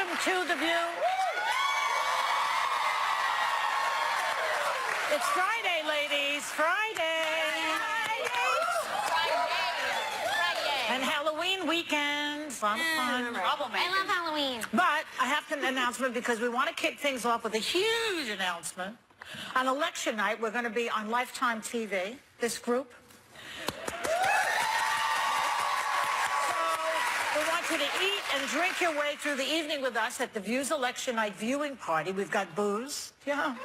Welcome to The View. It's Friday, ladies. Friday. And Halloween weekend. Fun. I love Halloween. But I have an announcement because we want to kick things off with a huge announcement. On election night, we're going to be on Lifetime TV, this group. We want you to eat and drink your way through the evening with us at the View's election night viewing party. We've got booze. Yeah. We've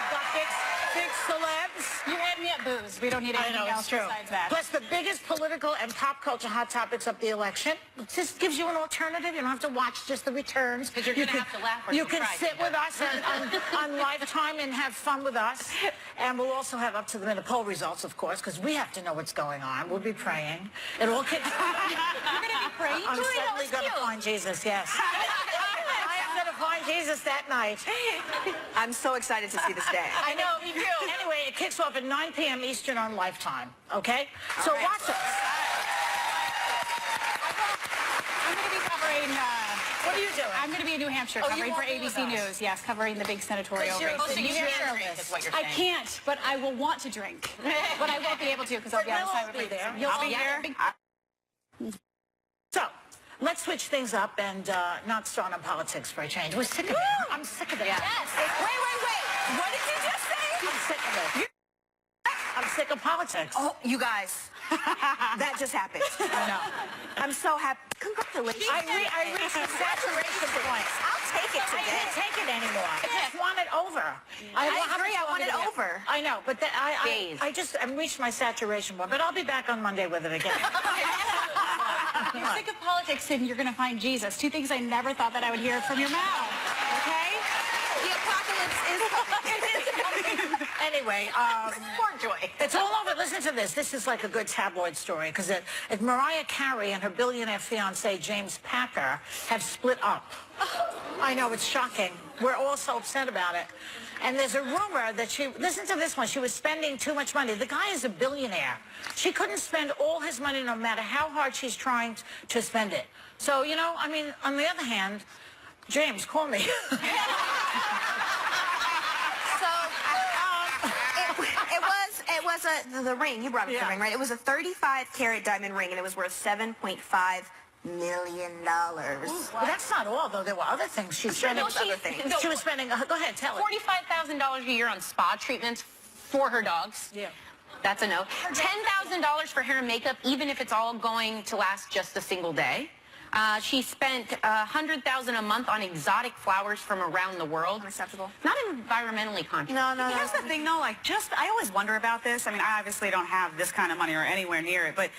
got big celebs. You had me at booze. We don't need anything else besides that. Plus the biggest political and pop culture hot topics of the election. It just gives you an alternative. You don't have to watch just the returns. Because you're going to have to laugh. You can sit with us on Lifetime and have fun with us. And we'll also have up-to-the-minute poll results, of course, because we have to know what's going on. We'll be praying. It all gets... You're going to be praying? I'm certainly going to find Jesus, yes. I am going to find Jesus that night. I'm so excited to see this day. I know, me too. Anyway, it kicks off at 9 p.m. Eastern on Lifetime, okay? So watch us. I'm going to be covering... What are you doing? I'm going to be in New Hampshire covering for ABC News. Yes, covering the big senatorial race. I can't, but I will want to drink. But I won't be able to because I'll be outside with there. You'll be there. So, let's switch things up and not start on politics for a change. We're sick of it. I'm sick of it. Yes. Wait. What did you just say? I'm sick of it. I'm sick of politics. Oh, you guys. That just happened. I know. I'm so happy. Congratulations. I reached the saturation point. I'll take it I today. can't take it anymore. I just want it over. I agree. I want it over. I know, but I just reached my saturation point. But I'll be back on Monday with it again. You're sick of politics and you're going to find Jesus. Two things I never thought that I would hear from your mouth. Okay? The apocalypse is coming. Anyway, Poor Joy. it's all over. Listen to this. This is like a good tabloid story because Mariah Carey and her billionaire fiancé, James Packer, have split up. I know, it's shocking. We're all so upset about it. And there's a rumor that listen to this one, she was spending too much money. The guy is a billionaire. She couldn't spend all his money no matter how hard she's trying to spend it. So, you know, I mean, on the other hand, James, call me. It was the ring. You brought up the ring, right? It was a 35-carat diamond ring, and it was worth $7.5 million. Well, that's not all, though. There were other things she spent. She was spending. Go ahead, tell it. $45,000 a year on spa treatments for her dogs. Yeah. That's a no. $10,000 for hair and makeup, even if it's all going to last just a single day. She spent $100,000 a month on exotic flowers from around the world. Unacceptable. Not environmentally conscious. No. Here's the thing, though. Like, I always wonder about this. I mean, I obviously don't have this kind of money or anywhere near it, but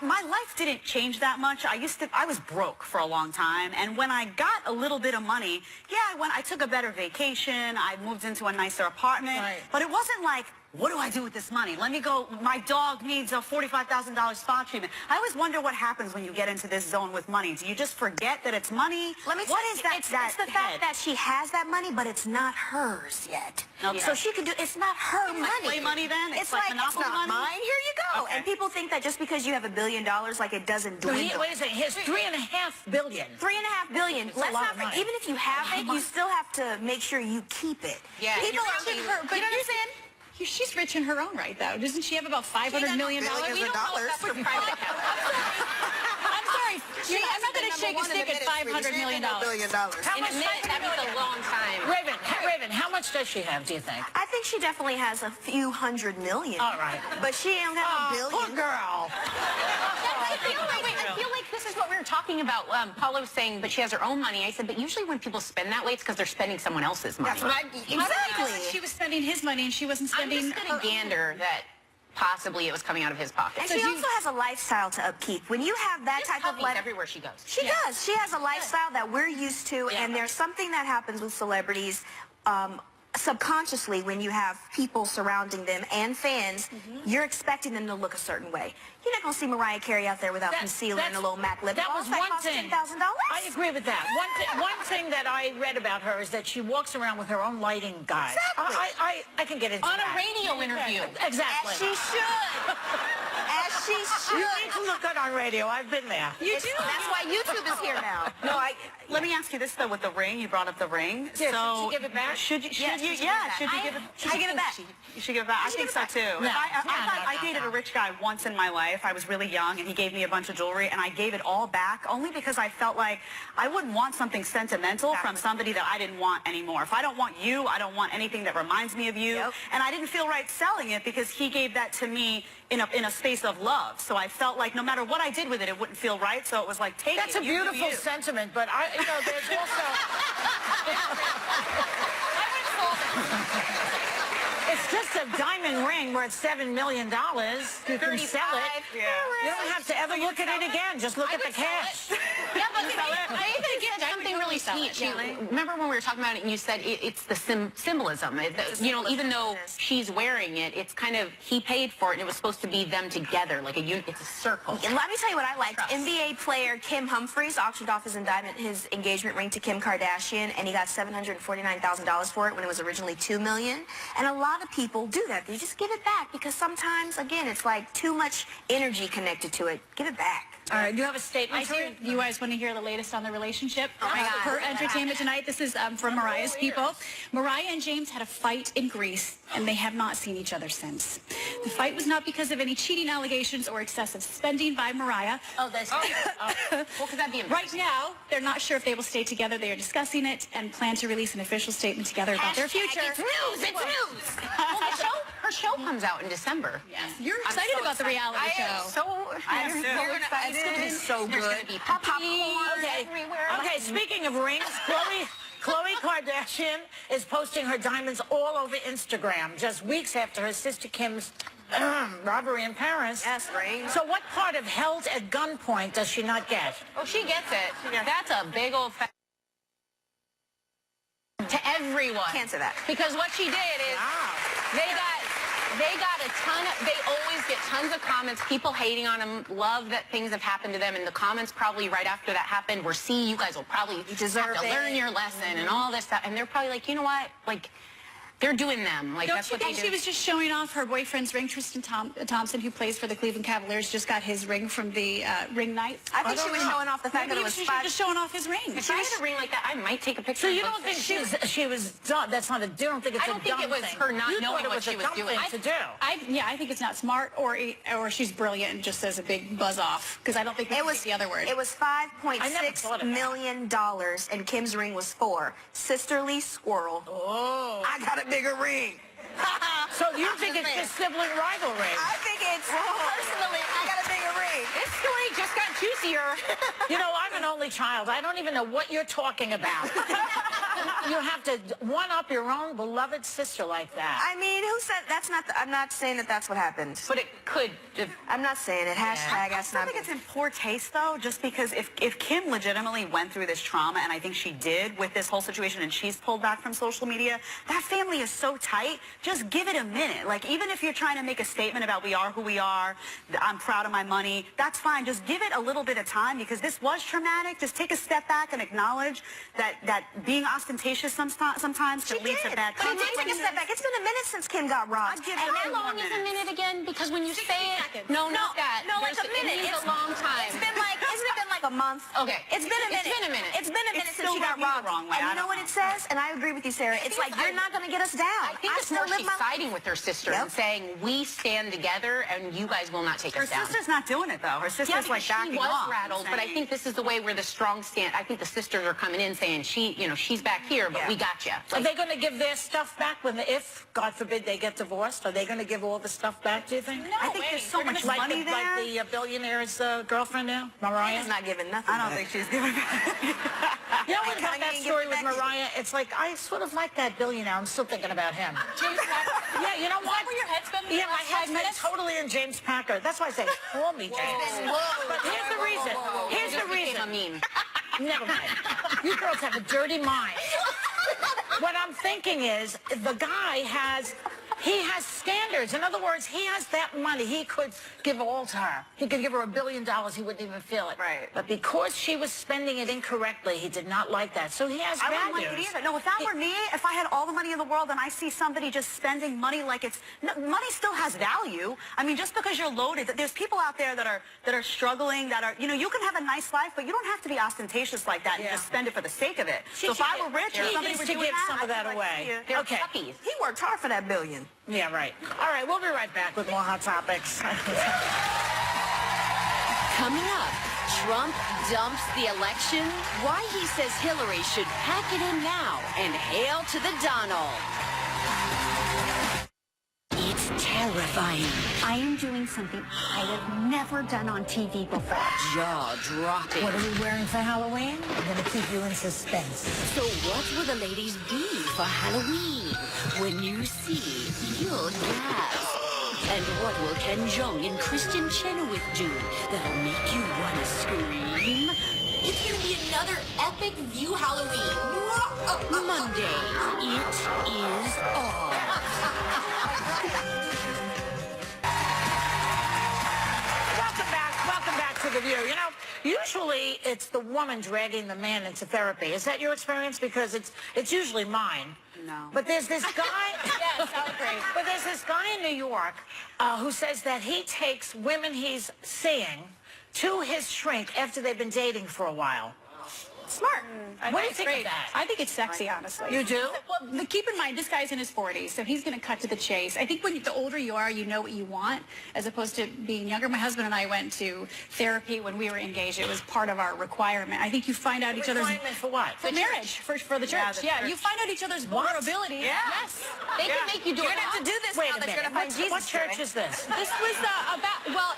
my life didn't change that much. I was broke for a long time, and when I got a little bit of money, I took a better vacation. I moved into a nicer apartment, but it wasn't like, what do I do with this money? Let me go. My dog needs a $45,000 spa treatment. I always wonder what happens when you get into this zone with money. Do you just forget that it's money? Let me. What is that? It's the fact that she has that money, but it's not hers yet. Okay. So she can do. It's not her money. Play money then? It's like Monopoly it's not money? mine. Here you go. Okay. And people think that just because you have $1 billion, like it doesn't dwindle. Wait a second. Here's $3.5 billion. $3.5 billion. Let's not forget, even if you have it, you still have to make sure you keep it. Yeah. People are. But you're saying she's rich in her own right, though. Doesn't she have about $500 million? Billions of dollars. I'm sorry. I'm not going to shake a stick at $500 million. In a minute, that was a long time. Raven, how much does she have, do you think? I think she definitely has a few $100 million. All right. But she don't have $1 billion. Poor girl. I feel like this is what we were talking about. Paula was saying, but she has her own money. I said, but usually when people spend that way, it's because they're spending someone else's money. Exactly. She was spending his money and she wasn't I'm spending just going to gander that possibly it was coming out of his pocket. And she also has a lifestyle to upkeep. When you have that type of life, everywhere she goes. She does. She has a lifestyle that we're used to, and there's something that happens with celebrities subconsciously when you have people surrounding them and fans. You're expecting them to look a certain way. You're not going to see Mariah Carey out there without concealer and a little MAC lip. That was one thing. $10,000. I agree with that. One thing that I read about her is that she walks around with her own lighting guide. Exactly. I can get into On that. a radio interview. Exactly. As she should. As she should. You need to look good on radio. I've been there. You do. That's why YouTube is here now. No, let me ask you this though. With the ring, you brought up the ring. Yeah, so should she give it back? Should you? Yes, Should you? she should Yeah. give it Should you back. give it? I give it back. You should give it back. I think so too. No, I dated a rich guy once in my life. I was really young, and he gave me a bunch of jewelry, and I gave it all back only because I felt like I wouldn't want something sentimental from somebody that I didn't want anymore. If I don't want you, I don't want anything that reminds me of you. Yep. And I didn't feel right selling it because he gave that to me in a space of love. So I felt like no matter what I did with it, it wouldn't feel right. So it was like, take That's it. a You do beautiful you. sentiment, but there's also... It's just a diamond ring worth $7 million. You can sell it. Yeah. You don't have to ever look at it again. Just look at the cash. Yeah, but I even get something really sweet. Remember when we were talking about it and you said it's the symbolism. Even though she's wearing it, it's kind of, he paid for it and it was supposed to be them together, like it's a circle. And let me tell you what I liked. NBA player Kim Humphries auctioned off his engagement ring to Kim Kardashian, and he got $749,000 for it when it was originally $2 million. And a lot of people do that. They just give it back because sometimes, again, it's like too much energy connected to it. Give it back. All right, you have a statement? You guys want to hear the latest on the relationship? Oh my God. For entertainment tonight, this is from Mariah's people. Mariah and James had a fight in Greece, and they have not seen each other since. The fight was not because of any cheating allegations or excessive spending by Mariah. Well, could that be Right now, they're not sure if they will stay together. They are discussing it and plan to release an official statement together about their future. It's news! It's news! Well, her show comes out in December. Yes. You're excited about the reality show. I am so excited. It's going to be so good. There's going to be popcorn everywhere. Okay, speaking of rings, Khloe Kardashian is posting her diamonds all over Instagram just weeks after her sister Kim's robbery in Paris. Yes, ring. So what part of held at gunpoint does she not get? Oh, she gets it. That's a big old to everyone. Can't say that. Because what she did is they got a ton of, they always get tons of comments, people hating on them, love that things have happened to them, and the comments probably right after that happened were, see, you guys will probably have to learn your lesson and all this stuff. And they're probably like, you know what? Like, they're doing them. Like, that's what they do. She was just showing off her boyfriend's ring. Tristan Thompson, who plays for the Cleveland Cavaliers, just got his ring from the ring night. I think she was showing off the fact that it was just showing off his ring. If I had a ring like that, I might take a picture. So you don't think she was done? That's not a. You don't think it's a dumb thing? I don't think it was her not knowing what she was doing. To do. I think it's not smart, or she's brilliant and just says a big buzz off. Because I don't think it was the other word. It was $5.6 million, and Kim's ring was $4. Sisterly squirrel. Oh. I got a bigger ring. So you think it's just sibling rivalry? I think it's, personally, I got a bigger ring. This story just got juicier. You know, I'm an only child. I don't even know what you're talking about. You have to one-up your own beloved sister like that. I mean, who said that's not? I'm not saying that that's what happened. But it could. I'm not saying it. Hashtag I still think it's in poor taste, though, just because if Kim legitimately went through this trauma, and I think she did with this whole situation, and she's pulled back from social media, that family is so tight. Just give it a minute. Like, even if you're trying to make a statement about we are who we are, I'm proud of my money, that's fine. Just give it a little bit of time, because this was traumatic. Just take a step back and acknowledge that being ostentatious sometimes can lead to bad But consequences. take a step back. It's been a minute since Kim got robbed. And how long is a minute again? Because when you say it, no, not that. No, like a minute. It means a long time. It's been like, hasn't it been like a month? Okay. It's been a minute. It's been a minute. It's been a minute It's since she still got rubbed you the robbed. wrong way. And I you know don't what it says? And I agree with you, Sarah. It's like, you're not going to get us down. I think it's more she's siding with her sister and saying, we stand together and you guys will not take us down. Her sister's not doing it, though. Her sister's like backing off. She was rattled, but I think this is the way where the strong stand. I think the sisters are coming in saying, she's back here, but we got you. Are they going to give their stuff back if, God forbid, they get divorced? Are they going to give all the stuff back, do you think? No, I think there's so much money there. Like the billionaire's girlfriend now, Mariah? She's not giving nothing. I don't think she's giving back. You know what about that story with Mariah? It's like, I sort of like that billionaire. I'm still thinking about him. James Packer. Yeah, you know what? Where your head's been Yeah, my head's been totally in James Packer. That's why I say, call me James. But here's the reason. Here's the reason. I mean, Never mind. You girls have a dirty mind. What I'm thinking is, the guy He has standards. In other words, he has that money. He could give all to her. He could give her $1 billion. He wouldn't even feel it. Right. But because she was spending it incorrectly, he did not like that. So he has I values. wouldn't like it either. No, if that were me, if I had all the money in the world and I see somebody just spending money like it's... No, money still has value. I mean, just because you're loaded, there's people out there that are struggling, that are, you know, you can have a nice life, but you don't have to be ostentatious like that and just spend it for the sake of it. So if I were rich or somebody were to doing give that, some of that I'd be away. like, Okay. Puppies. He worked hard for that $1 billion. Yeah, right. All right, we'll be right back with more Hot Topics. Coming up, Trump dumps the election, why he says Hillary should pack it in now, and hail to the Donald. It's terrifying. I am doing something I have never done on TV before. Jaw-dropping. What are we wearing for Halloween? I'm going to keep you in suspense. So what will the ladies be for Halloween? When you see, you'll gasp. And what will Ken Jeong and Kristen Chenoweth do that'll make you want to scream? It's going to be another epic View Halloween. Monday, it is on. Welcome back to The View. You know, usually it's the woman dragging the man into therapy. Is that your experience? Because it's usually mine. No. But there's this guy. Yes, I agree. But there's this guy in New York who says that he takes women he's seeing to his shrink after they've been dating for a while. Smart. What do you think of that? I think it's sexy, honestly. You do? Well, keep in mind, this guy's in his 40s, so he's going to cut to the chase. I think when the older you are, you know what you want, as opposed to being younger. My husband and I went to therapy when we were engaged. It was part of our requirement. I think you find out each other's... Requirement for what? For marriage, for the church. the Yeah, church. you find out each other's vulnerability. Yeah. Yes. They can make you do You're it. going to have to do this Wait now a that you're minute. going to find Jesus. What church Joy. is this? This was well,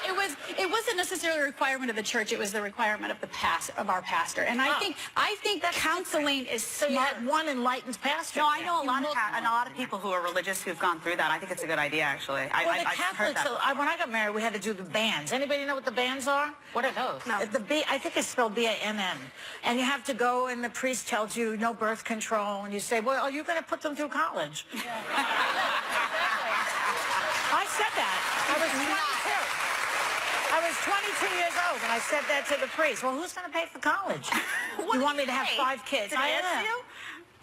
it wasn't necessarily a requirement of the church. It was the requirement of our pastor. And I think counseling is So you smart. had one enlightened pastor. No, I know a lot of people who are religious who've gone through that. I think it's a good idea, actually. Well, I've the heard Catholics, that. when I got married, we had to do the bands. Anybody know what the bands are? What are those? No. I think it's spelled B-A-N-N. And you have to go, and the priest tells you no birth control, and you say, well, are you going to put them through college? I said that. I was 22. I was 22 years old, and I said that to the priest. Well, who's going to pay for college? You want me to have 5 kids? Did he answer you?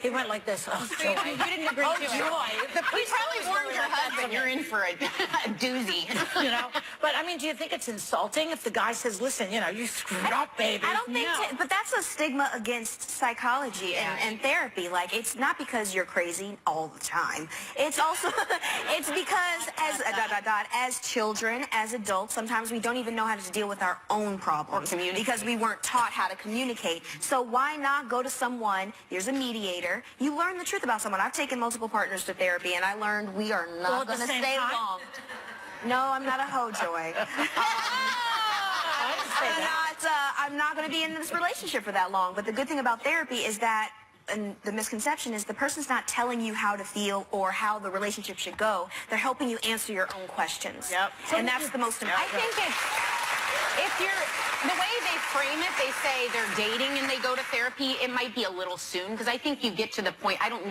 He went like this. Oh, joy. You didn't agree Oh, to it. joy. The priest Probably warned your husband you're in for a doozy. you know. But I mean, do you think it's insulting if the guy says, "Listen, you know, you screwed up, baby"? I don't think, but that's a stigma against psychology and therapy. Like, it's not because you're crazy all the time. It's also, it's because as children, as adults, sometimes we don't even know how to deal with our own problems because we weren't taught how to communicate. So why not go to someone? There's a mediator. You learn the truth about someone. I've taken multiple partners to therapy, and I learned we are All not at the going to same stay time? long. No, I'm not a hoe, Joy. I'm not going to be in this relationship for that long. But the good thing about therapy is that, and the misconception is, the person's not telling you how to feel or how the relationship should go. They're helping you answer your own questions. Yep. And that's the most important. I think if the way they frame it, they say they're dating and they go to therapy, it might be a little soon, because I think you get to the point, I don't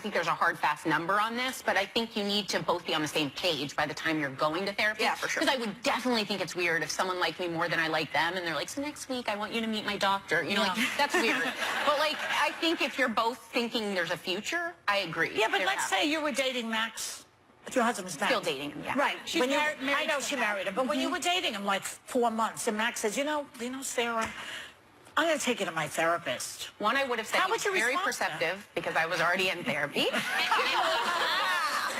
think there's a hard, fast number on this, but I think you need to both be on the same page by the time you're going to therapy. Yeah, for sure. Because I would definitely think it's weird if someone liked me more than I like them, and they're like, so next week I want you to meet my doctor. You know, like, that's weird. But, like, I think if you're both thinking there's a future, I agree. Yeah, but let's say you were dating Max. Your husband's Max. Still dating him, yeah. Right. She's When you- married I know she married him, but when you were dating him like 4 months, and Max says, you know, Sarah, I'm going to take you to my therapist. One, I would have said How he would was you very respond to that? perceptive because I was already in therapy.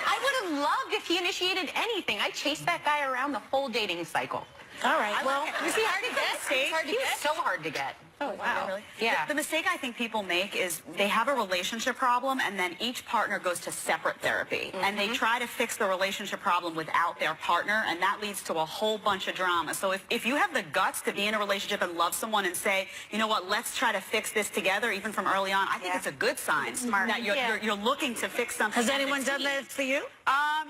I would have loved if he initiated anything. I chased that guy around the whole dating cycle. All right, well, Was he hard to get? He was so hard to get. Oh, wow. Really? Yeah. The mistake I think people make is they have a relationship problem, and then each partner goes to separate therapy. And they try to fix the relationship problem without their partner, and that leads to a whole bunch of drama. So if you have the guts to be in a relationship and love someone and say, you know what, let's try to fix this together, even from early on, I think it's a good sign that you're looking to fix something. has anyone done that for you?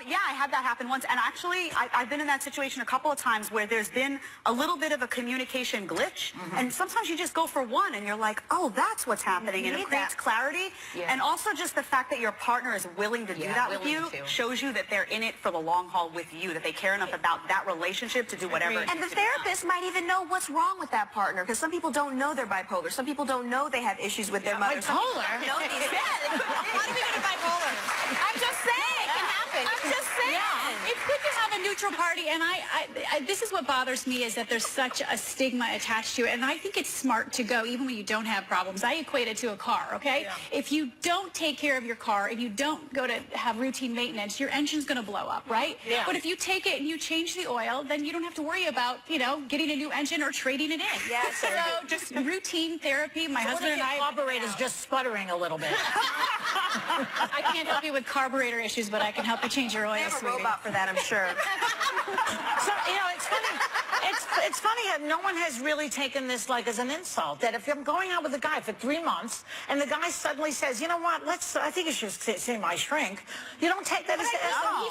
Yeah, I had that happen once. And actually, I've been in that situation a couple of times where there's been a little bit of a communication glitch. And sometimes you just go go for one and you're like, oh, that's what's happening, and it creates clarity. Yeah. And also just the fact that your partner is willing to do that with you shows you that they're in it for the long haul with you, that they care enough about that relationship to do whatever. And the therapist might even know what's wrong with that partner, because some people don't know they're bipolar. Some people don't know they have issues with their mother. Some people don't know these things. How do we get a bipolar? I'm just saying. It can happen. I'm just saying. Yeah, it's good to have a neutral party, and this is what bothers me, is that there's such a stigma attached to it, and I think it's smart to go even when you don't have problems. I equate it to a car, okay? Yeah. If you don't take care of your car, if you don't go to have routine maintenance, your engine's going to blow up, right? Yeah. But if you take it and you change the oil, then you don't have to worry about, you know, getting a new engine or trading it in. Yes. So just routine therapy. My husband and I... carburetor's just sputtering a little bit. I can't help you with carburetor issues, but I can help you change your oil, I have a sweetie. robot for that, I'm sure. So, you know, it's funny. It's funny how no one has really taken this like as an insult. That if I'm going out with a guy for 3 months and the guy suddenly says, you know what, I think you should see my shrink. You don't take that as He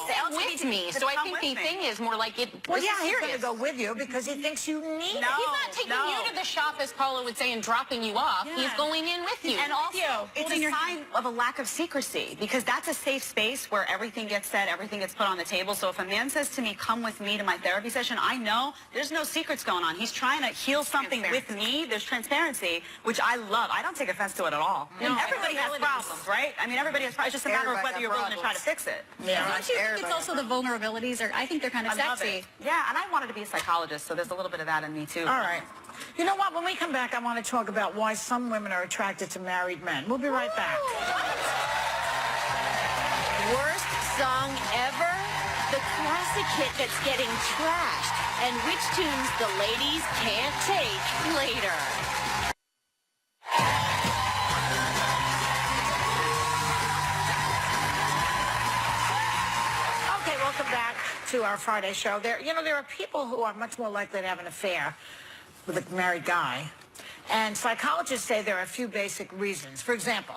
said with me, so I think the thing is more like it. well, yeah, he's going to go with you because he thinks you need it. He's not taking you to the shop, as Paula would say, and dropping you off. Yeah. He's going in with you. And also, it's holding a your sign of a lack of secrecy, because that's a safe space where everything gets said, everything gets put on the table. So if a man says to me, come with me to my therapy session, I know there's no secrets going on. He's trying to heal something with me. There's transparency, which I love. I don't take offense to it at all. No, Everybody has problems, right? I mean, everybody has problems. It's just a matter of whether you're willing to try to fix it. Yeah. Don't you think it's also the vulnerabilities? I think they're kind of I love sexy. it. Yeah, and I wanted to be a psychologist, so there's a little bit of that in me, too. All right. You know what? When we come back, I want to talk about why some women are attracted to married men. We'll be right back. Worst song ever? The classic hit that's getting trashed, and which tunes the ladies can't take later. Okay, welcome back to our Friday show. There are people who are much more likely to have an affair with a married guy, and psychologists say there are a few basic reasons. For example,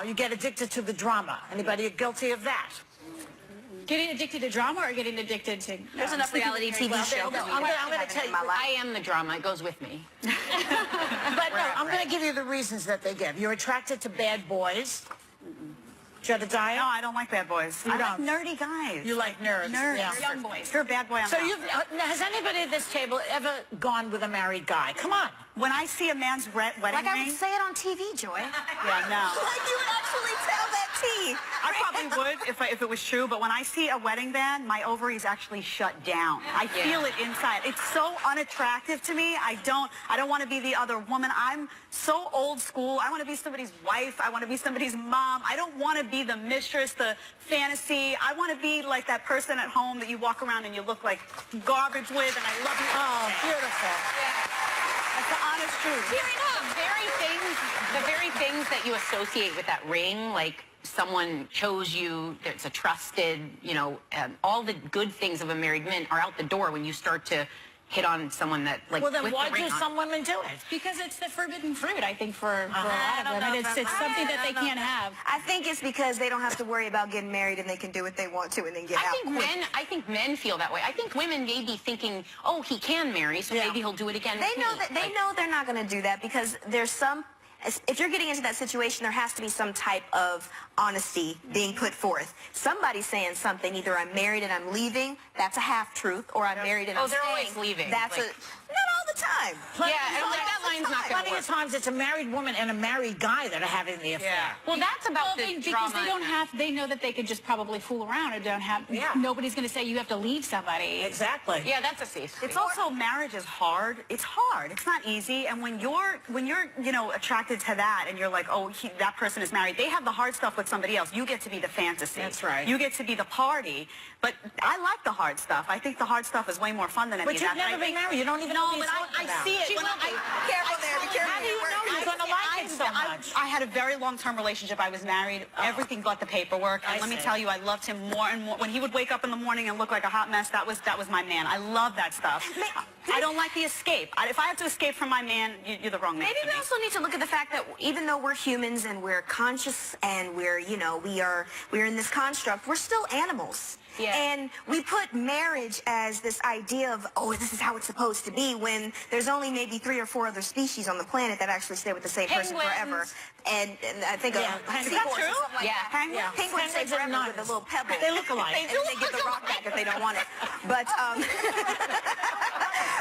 you get addicted to the drama. Anybody guilty of that? Getting addicted to drama or getting addicted to... There's enough reality TV shows. I'm going to tell you. I am the drama. It goes with me. But no, I'm going to give you the reasons that they give. You're attracted to bad boys. Jedediah? No, I don't like bad boys. You I like don't? nerdy guys. You like nerds. Nerds. Yeah. Young boys. You're a bad boy. So has anybody at this table ever gone with a married guy? Come on. When I see a man's wedding Like I ring, would say it on TV, Joy. yeah, no. Like you would actually tell that tea. I probably would if it was true, but when I see a wedding band, my ovaries actually shut down. I feel it inside. It's so unattractive to me. I don't want to be the other woman. I'm so old school. I want to be somebody's wife. I want to be somebody's mom. I don't want to be the mistress, the fantasy. I want to be like that person at home that you walk around and you look like garbage with, and I love you. Oh, beautiful. That's the honest truth. The very things that you associate with that ring, like someone chose you, it's a trusted, all the good things of a married man are out the door when you start to hit on someone that, like, Well, then with why the ring do on. some women do it? Because it's the forbidden fruit, I think, for a lot of them. And it's something that they can't have. I think it's because they don't have to worry about getting married and they can do what they want to and then get out. I think men feel that way. I think women may be thinking, oh, he can marry, so maybe he'll do it again. They with know me. that they know they're not going to do that because there's some. If you're getting into that situation, there has to be some type of honesty being put forth. Somebody's saying something. Either I'm married and I'm leaving. That's a half truth, or I'm married and I'm they're staying. always leaving. That's Like- not all the time. Yeah, and like that line's not going to Plenty work. of times it's a married woman and a married guy that are having the affair. Yeah. Well, that's about Well, the because drama. they know that they could just probably fool around or don't have, nobody's going to say you have to leave somebody. Exactly. Yeah, that's a safe space. It's also, marriage is hard. It's hard. It's not easy. And when you're attracted to that and you're like, oh, that person is married, they have the hard stuff with somebody else. You get to be the fantasy. That's right. You get to be the party. But I like the hard stuff. I think the hard stuff is way more fun than any But of you've that. never been married. You don't even know what but you're talking I about. see it. When Careful there. Be careful. How do you know you're going to like it so much? I had a very long-term relationship. I was married. Everything but the paperwork. And let me tell you, I loved him more and more. When he would wake up in the morning and look like a hot mess, that was my man. I love that stuff. I don't like the escape. If I have to escape from my man, you're the wrong man. Maybe for we me. also need to look at the fact that even though we're humans and we're conscious and we're in this construct, we're still animals. Yeah. And we put marriage as this idea of, oh, this is how it's supposed to be, when there's only maybe 3 or 4 other species on the planet that actually stay with the same person forever. And I think Yeah. penguins Is that or true? something like Yeah. that. Yeah. Penguins stay Penguins are forever with a nuns. little pebble. They look alike. And then they get the rock back if they don't want it. But,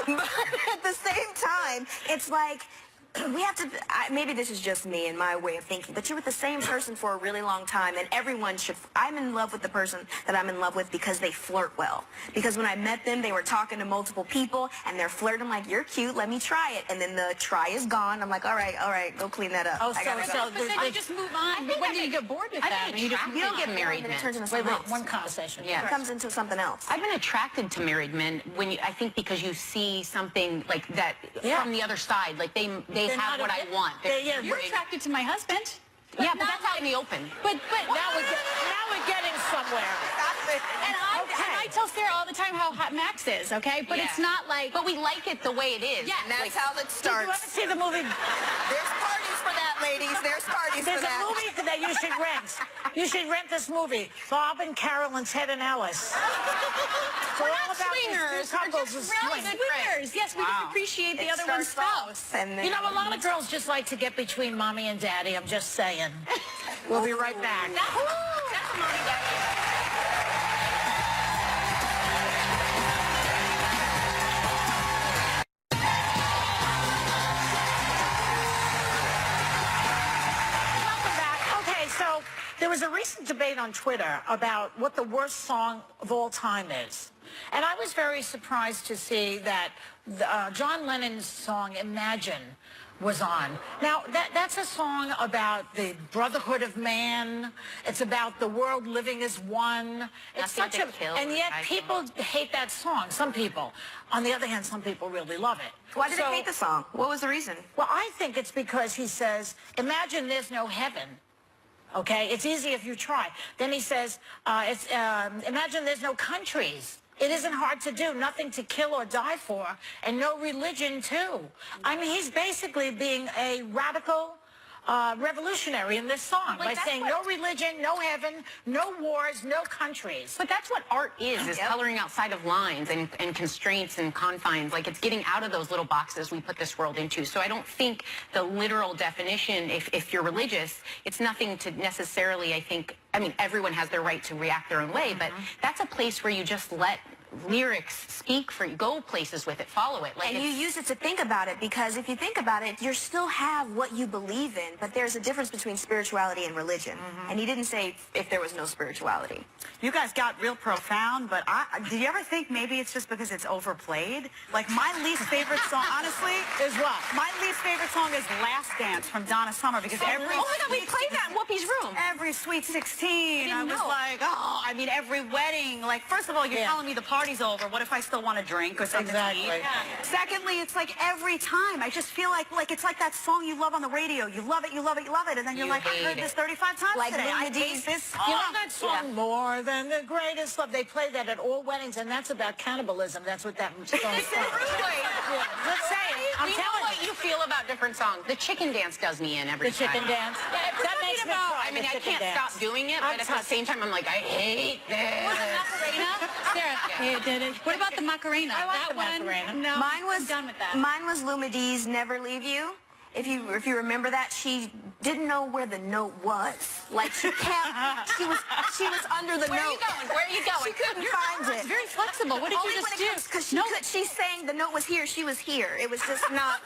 but at the same time, it's like, we have to, maybe this is just me and my way of thinking, but you're with the same person for a really long time, and everyone should, I'm in love with the person that I'm in love with because they flirt well. Because when I met them, they were talking to multiple people, and they're flirting like, you're cute, let me try it. And then the try is gone. I'm like, all right, go clean that up. Oh, I gotta go. But then you just move on. When do you get bored with that? I've been You just- attracted You don't get to married, married and it men. turns into Wait, something else. one conversation. Yeah. It comes into something else. I've been attracted to married men when I think because you see something like that from the other side, like they They're have not what a- I want. yeah, You're attracted to my husband. Yeah, but that's out in the open. But Now we're getting somewhere. and I tell Sarah all the time how hot Max is, okay? But it's not like. But we like it the way it is. Yeah, And that's how it Did you ever starts. see the movie? There's parties for that, ladies. There's parties There's for a that. movie that you should rent. You should rent this movie, Bob and Carolyn, Ted and Alice. We're all not about these swingers. two couples We're just who really swing. good friends. Swingers. Yes, we just appreciate the It other one's starts off, spouse. and then You know, a lot of girls just like to get between mommy and daddy. I'm just saying. We'll be right back. That's a mommy daddy. Welcome back. Okay, so there was a recent debate on Twitter about what the worst song of all time is. And I was very surprised to see that John Lennon's song Imagine was on. Now, that's a song about the brotherhood of man. It's about the world living as one. It's Nothing such to kill and or yet die people hate that song. Some people. On the other hand, some people really love it. Why did So- they hate the song? What was the reason? Well, I think it's because he says, imagine there's no heaven. Okay, it's easy if you try. Then he says, imagine there's no countries. It isn't hard to do, nothing to kill or die for, and no religion too. I mean, he's basically being a radical revolutionary in this song by that's saying no religion, no heaven, no wars, no countries. But that's what art is coloring outside of lines and constraints and confines. Like, it's getting out of those little boxes we put this world into. So I don't think the literal definition, if you're religious, it's nothing to necessarily, I mean, everyone has their right to react their own way, but that's a place where you just let lyrics speak for you, go places with it, follow it. Like, And you use it to think about it, because if you think about it, you still have what you believe in, but there's a difference between spirituality and religion. And he didn't say if there was no spirituality. You guys got real profound, but do you ever think maybe it's just because it's overplayed? Like, my least favorite song, honestly, Is what? my least favorite song is Last Dance from Donna Summer, because every... oh my God, we played that in Whoopi's room. Every Sweet 16, I was know. like, oh, I mean, every wedding. Like, first of all, you're telling me the party's over. What if I still want a drink or something to eat? Exactly. Secondly, it's like every time, I just feel like it's like that song you love on the radio. You love it, you love it, you love it. And then you're You like, I hate heard it. this 35 times Like today. I Luna hate Dee's- this You know song. that song, More Than the Greatest Love? They play that at all weddings, and that's about cannibalism. That's what that song is about. Let's say it. I'm We know telling what you. you feel about different songs. The chicken dance does me in every The chicken time. dance. That makes me cry. I mean, the I chicken can't dance. stop doing it, I'm but at the touched. same time, I'm like, I hate this. Macarena? Sarah, what about the Macarena? I like that the Macarena. one? No, Mine was I'm done with that. Mine was Luma Dee's Never Leave You. If you remember that, she didn't know where the note was. Like, she kept, she was under the Where are note. you going? Where are you going? She couldn't find it. It's very flexible. What did Only you when just it do? comes, because she's saying the note was here, she was here. It was just not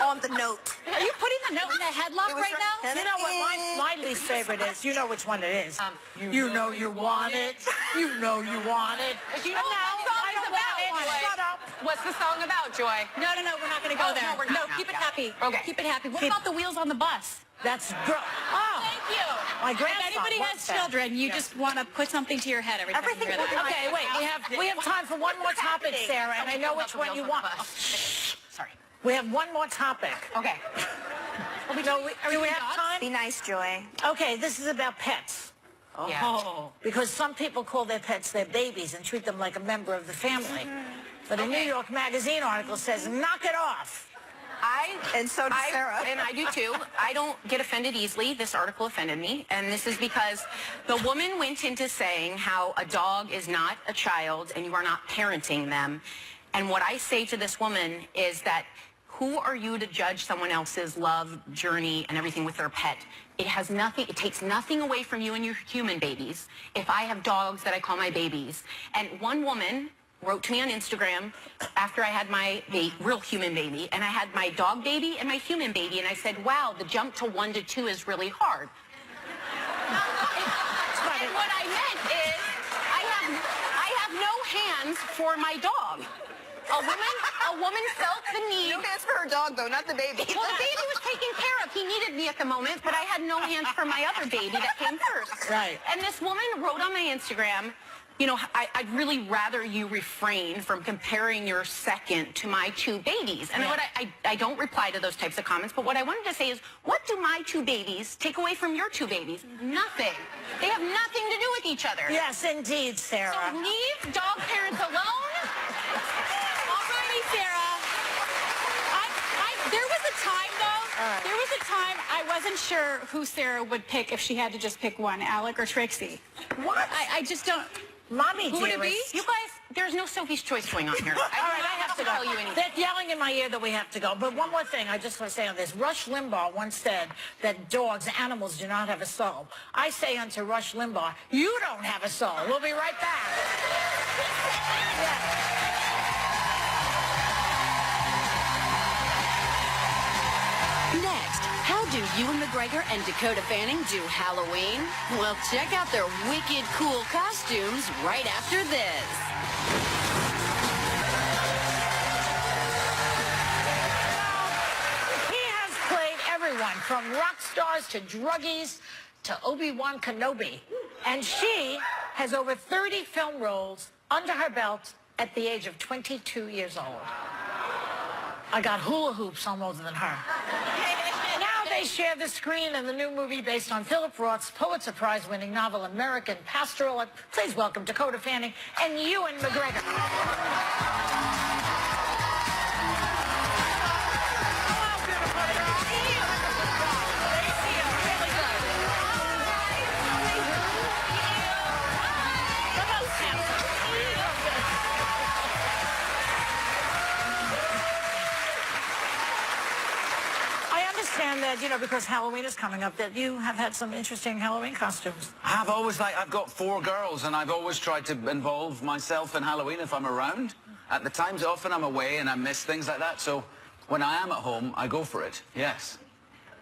on the note. Are you putting the note in the headlock It was right now? You know what my least favorite is? You know which one it is. You know you want it. You know you want it. You know what No, that I song's don't about, want it. Joy? Shut up. What's the song about, Joy? No, we're not going to go Oh, there. no, we're not now. keep it Yeah. happy. Okay. Keep it happy. What about the wheels on the bus? That's girl. Oh, Thank you. my If grandson anybody loves has that. children, you just want to put something to your head every time Everything you hear that. Okay, wait. We have time for one more topic, Sarah, and I know which one you want. Sorry. We have one more topic. Okay. Do we have time? Be nice, Joy. Okay, this is about pets. Yeah. Oh, because some people call their pets their babies and treat them like a member of the family. But a New York Magazine article says, knock it off. And so does Sarah. And I do too. I don't get offended easily. This article offended me. And this is because the woman went into saying how a dog is not a child and you are not parenting them. And what I say to this woman is that who are you to judge someone else's love journey and everything with their pet? It has nothing, it takes nothing away from you and your human babies. If I have dogs that I call my babies. And one woman wrote to me on Instagram after I had my real human baby, and I had my dog baby and my human baby, and I said, wow, the jump to 1 to 2 is really hard. And what I meant is, I have no hands for my dog. A woman felt the need. No hands for her dog, though, not the baby. Well, the baby was taken care of. He needed me at the moment, but I had no hands for my other baby that came first. Right. And this woman wrote on my Instagram, you know, I'd really rather you refrain from comparing your second to my 2 babies. And what I don't reply to those types of comments, but what I wanted to say is, what do my 2 babies take away from your 2 babies? Nothing. They have nothing to do with each other. Yes, indeed, Sarah. So leave dog parents alone. Alrighty, Sarah. There was a time, though. Right. There was a time I wasn't sure who Sarah would pick if she had to just pick one, Alec or Trixie. What? I just don't. Mommy, Who would it be? You guys, there's no Sophie's Choice going on here. I have to tell you anything. They're yelling in my ear that we have to go. But one more thing I just want to say on this. Rush Limbaugh once said that dogs, animals, do not have a soul. I say unto Rush Limbaugh, you don't have a soul. We'll be right back. Next, how do Ewan McGregor and Dakota Fanning do Halloween? Well, check out their wicked cool costumes right after this. He has played everyone from rock stars to druggies to Obi-Wan Kenobi. And she has over 30 film roles under her belt at the age of 22 years old. I got hula hoops on older than her. Now they share the screen in the new movie based on Philip Roth's Pulitzer Prize-winning novel American Pastoral. Please welcome Dakota Fanning and Ewan McGregor. That, you know, because Halloween is coming up, that you have had some interesting Halloween costumes. I've got 4 girls, and I've always tried to involve myself in Halloween if I'm around. At the times, often I'm away and I miss things like that, so when I am at home, I go for it, yes.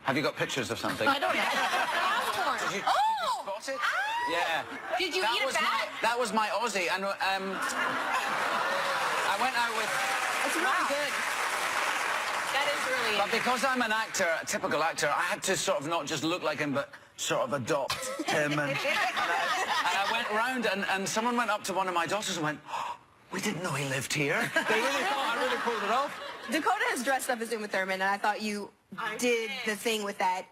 Have you got pictures of something? I don't have. Did you spot it? Ah! Yeah. Did you eat a bat? That was my Aussie, and I went out with... It's really good. That is really... But because I'm an actor, a typical actor, I had to sort of not just look like him, but sort of adopt him. And I went round, and someone went up to one of my daughters and went, oh, we didn't know he lived here. They really thought I really pulled it off. Dakota has dressed up as Uma Thurman, and I thought you did the thing with that.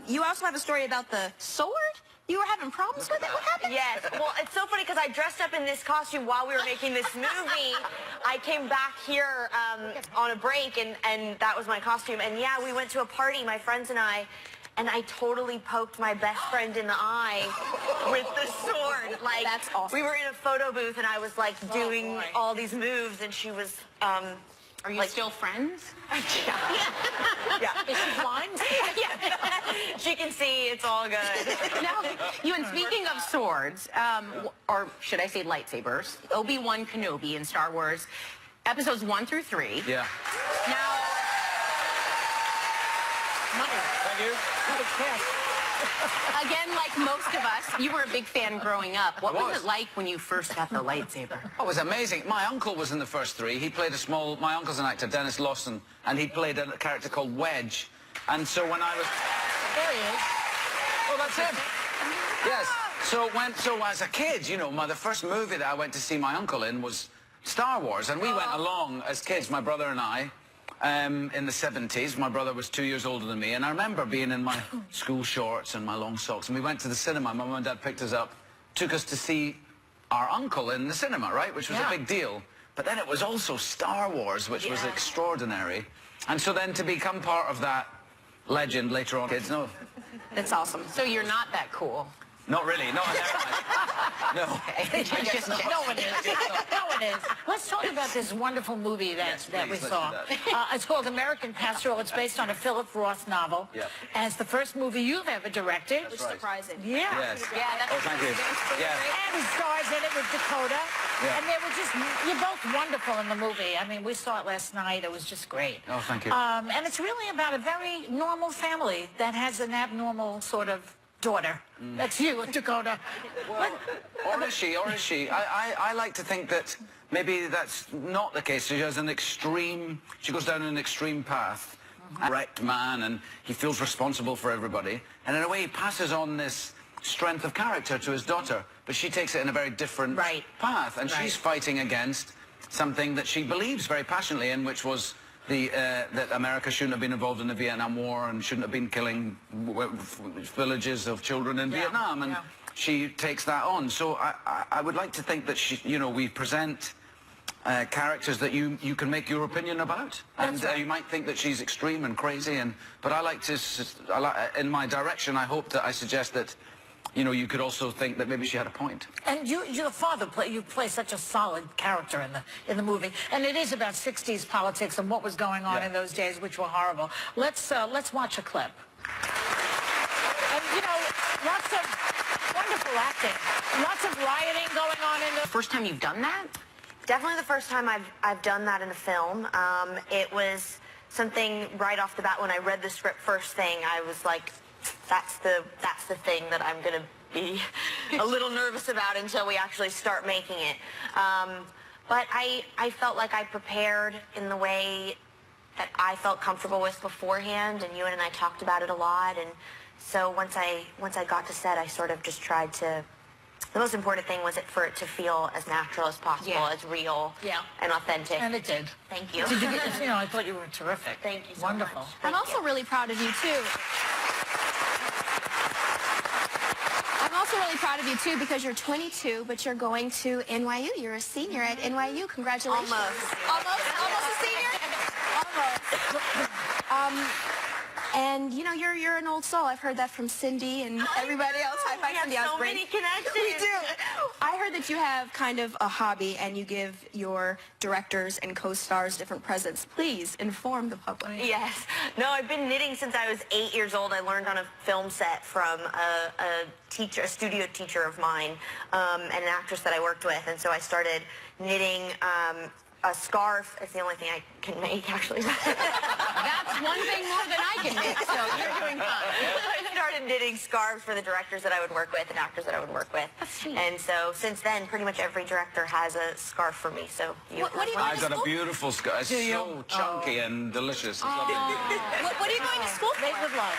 You also have a story about the sword? You were having problems with it? What happened? Yes. Well, it's so funny because I dressed up in this costume while we were making this movie. I came back here on a break, and that was my costume. And yeah, we went to a party, my friends and I totally poked my best friend in the eye with the sword. Like, that's awesome. We were in a photo booth, and I was like doing all these moves, and she was. Are you still friends? Yeah. Is she blind? Yeah. She can see. It's all good. Now, Ewan, speaking of swords, or should I say lightsabers, Obi-Wan Kenobi in Star Wars, episodes 1 through 3. Yeah. Now, Thank you. again, like most of us, you were a big fan growing up. What was it like when you first got the lightsaber? Oh, it was amazing. My uncle was in the first 3. He played my uncle's an actor, Dennis Lawson, and he played a character called Wedge. And so when I was... There he is. Oh, that's him. Yes. So as a kid, you know, the first movie that I went to see my uncle in was Star Wars, and we went along as kids, my brother and I, in the 70s. My brother was 2 years older than me, and I remember being in my school shorts and my long socks, and we went to the cinema. My mum and dad picked us up, took us to see our uncle in the cinema, right, which was a big deal. but then it was also Star Wars, which was extraordinary. And so then to become part of that legend later on, kids, no. That's awesome. So you're not that cool. Not really, not in their eyes. No. No one is. No one is. Let's talk about this wonderful movie that we let's saw. do that. It's called American Pastoral. It's based on a Philip Roth novel. Yeah. And it's the first movie you've ever directed. That's right. Surprising. Yeah. Yes. Yeah, that's Oh, thank you. Yeah. And he stars in it with Dakota. Yeah. And they were just, you're both wonderful in the movie. I mean, we saw it last night. It was just great. Oh, thank you. And it's really about a very normal family that has an abnormal sort of daughter. That's you, Dakota. Or is she? I like to think that maybe that's not the case. She has an extreme, she goes down an extreme path. A wrecked man, and he feels responsible for everybody. And in a way, he passes on this strength of character to his daughter, but she takes it in a very different path. And she's fighting against something that she believes very passionately in, which was that America shouldn't have been involved in the Vietnam War and shouldn't have been killing villages of children in Vietnam. And she takes that on. So I would like to think that we present characters that you can make your opinion about. And you might think that she's extreme and crazy. But I like to, in my direction, I hope that I suggest that you could also think that maybe she had a point. And your father, you play such a solid character in the movie, and it is about 60s politics and what was going on in those days, which were horrible. Let's watch a clip. And lots of wonderful acting, lots of rioting going on in the first time you've done that? Definitely the first time I've done that in a film. It was something right off the bat when I read the script first thing. I was like, that's the thing that I'm going to be a little nervous about until we actually start making it. But I felt like I prepared in the way that I felt comfortable with beforehand, and you and I talked about it a lot. And so once I got to set, I sort of just tried to. The most important thing was for it to feel as natural as possible, as real and authentic. And it did. Thank you. Did you get, I thought you were terrific. Thank you so Wonderful. much. I'm also really proud of you, too. I'm also really proud of you, too, because you're 22, but you're going to NYU. You're a senior at NYU. Congratulations. Almost a senior? Almost. And, you're an old soul. I've heard that from Cindy and everybody else. High five, Cindy. We have so many connections. We do. I heard that you have kind of a hobby and you give your directors and co-stars different presents. Please inform the public. Yes. No, I've been knitting since I was 8 years old. I learned on a film set from a studio teacher of mine, and an actress that I worked with. And so I started knitting a scarf. It's the only thing I can make, actually. That's one thing more than I can make, so you're doing fine. I started knitting scarves for the directors that I would work with and actors that I would work with. And so since then, pretty much every director has a scarf for me. So what are you going I've got a beautiful scarf. It's so chunky and delicious. It's lovely. What are you going to school for? Made with love.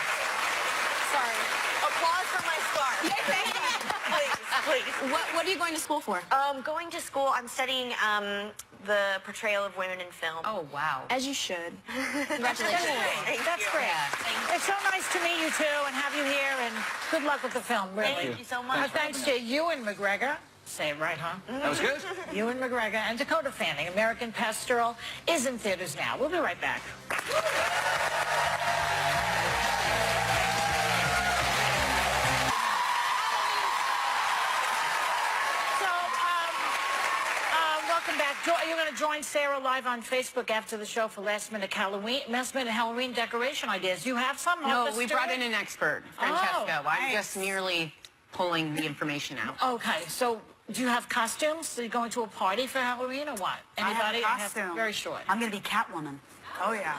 Sorry. Applause for my scarf. Please. What are you going to school for? Going to school, I'm studying the portrayal of women in film. Oh, wow. As you should. Congratulations. That's great. It's so nice to meet you, too, and have you here, and good luck with the film, really. Thank you so much. Thanks to Ewan McGregor. Say it right, huh? That was good. Ewan McGregor and Dakota Fanning. American Pastoral is in theaters now. We'll be right back. Welcome back. You're going to join Sarah live on Facebook after the show for last minute Halloween decoration ideas. You have some? No, we brought in an expert, Francesca. I'm just merely pulling the information out. Okay, so do you have costumes? Are you going to a party for Halloween or what? Anybody? I have a costume. Very short. I'm going to be Catwoman. Oh, yeah.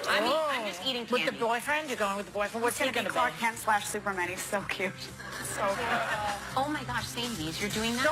I'm just eating candy. With the boyfriend? You're going with the boyfriend? What's he going to be? Clark Kent / Superman. He's so cute. So cute. Oh my gosh, Sadie's, you're doing that?